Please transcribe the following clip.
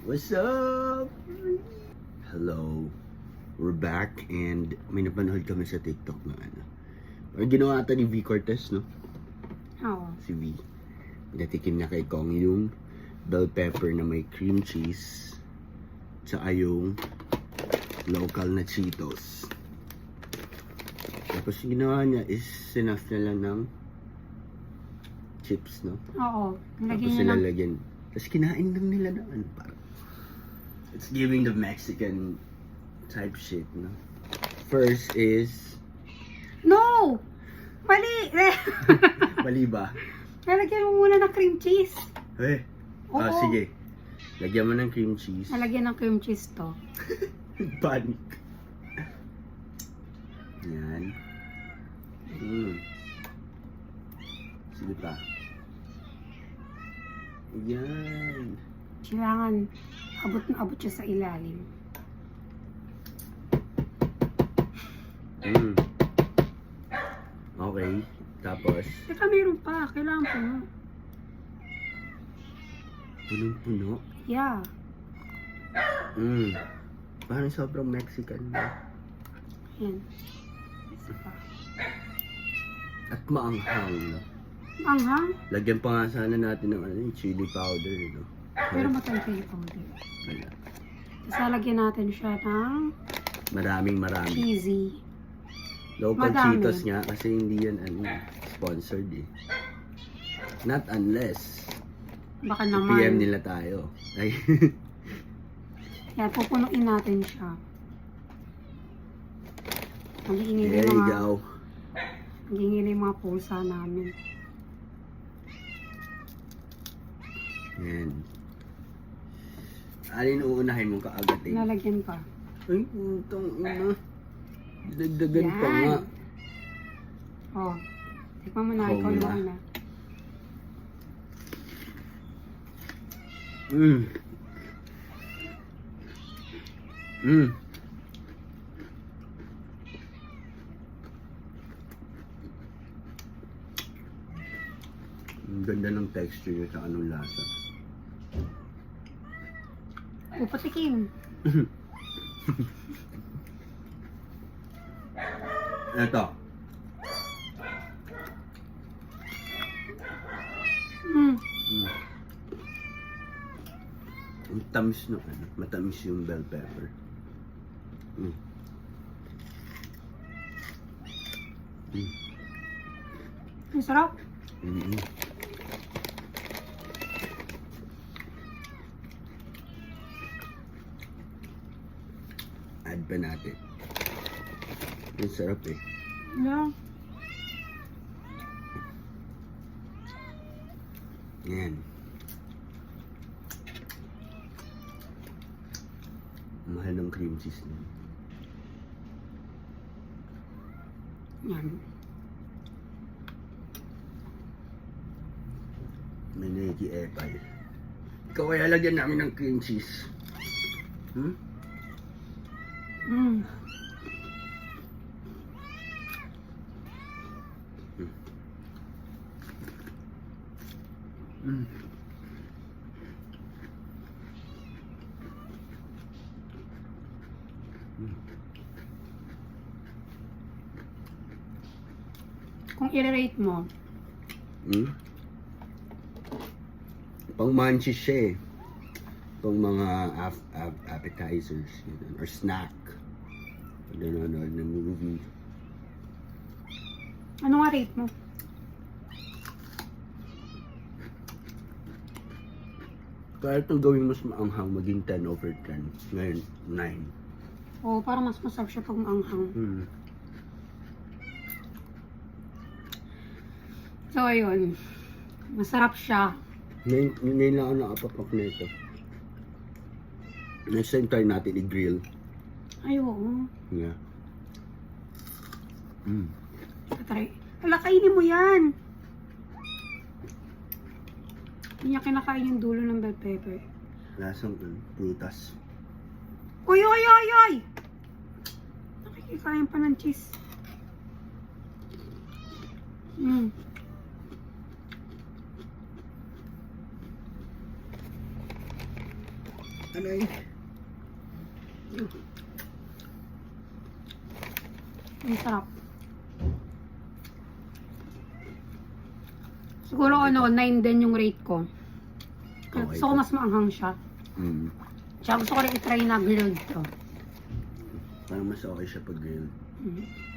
What's up? Hello. We're back and may napanood kami sa TikTok na ano. Or ginawa ata ni V Cortez, no? Oo. Si V. Pinatikim niya kay Kong yung bell pepper na may cream cheese tsaka yung local na Cheetos. Tapos yung ginawa niya is sinaf niya lang ng chips, no? Oo. Tapos Lagyan niya lang. nilalagyan. Tapos kinain lang nila na ano, parang it's giving the Mexican type shit, no? First is No! Mali! mali ba? Lalagyan mo muna ng cream cheese. Eh. Ah, Oo. sige. Lagyan mo ng cream cheese. Lalagyan ng cream cheese to. Panic. Yan. Sige pa. Yan. Kailangan abot na abot siya sa ilalim. Okay. Tapos, Teka, meron pa. Kailangan puno. punong-puno. Yeah. Parang sobrang Mexican na. Yan. Isa pa. At maanghang, no? Anghang. Lagyan pa nga sana natin ng ano, yung chili powder, no? Pero matangkay yung powder. Wala. Tapos lalagyan natin siya ng Marami. cheesy. Local Madami. Cheetos nga kasi hindi yan ano, sponsored eh. Not unless Baka PM naman. nila tayo. Ay, Yan, pupunuin natin siya. Nag-iingay there you yung mga, go. nag-iingay yung mga pulsa namin. Yan. Alin uunahin mong kaagatin? Lalagyan pa. Ay, utang ina. Dagdagan pa Yan. nga. Oh. Tikman mo na, Ikaw ikaw muna. na. Ang ganda ng texture niya sa anong lasa. Upatikim. Ito. Mm. Ang tamis no, ano, matamis yung bell pepper. Ang sarap. Add pa natin. Ang sarap eh. Yeah. Yan. Mahal ng cream cheese na. Yan. May naki-epal. Ikaw kaya lagyan namin ng cream cheese. Mm. Kung i-rate mo, Pang munchies siya eh. Pang mga appetizers yun, or snack. Pag nanonood ng movie. ano nga rate mo? Kahit nung gawin mas maanghang, maging 10 over 10. Ngayon, 9. O, para mas masarap siya pag maanghang. So, ayun. Masarap siya. Ngayon lang ako nakapapak na ito. Next time try natin i-grill. Ay, oo. Yeah. Try. Wala, kainin mo yan. Hindi niya kinakain yung dulo ng bell pepper. Lasang prutas. Uy, uy, uy, uy! Nakikikain pa ng cheese. Ano yun? Ang sarap. Siguro 9 din yung rate ko. Okay. Gusto ko mas maanghang siya. Mm. Tsaka gusto ko rin itry na grilled to. Parang mas okay siya pag grilled. Mhm.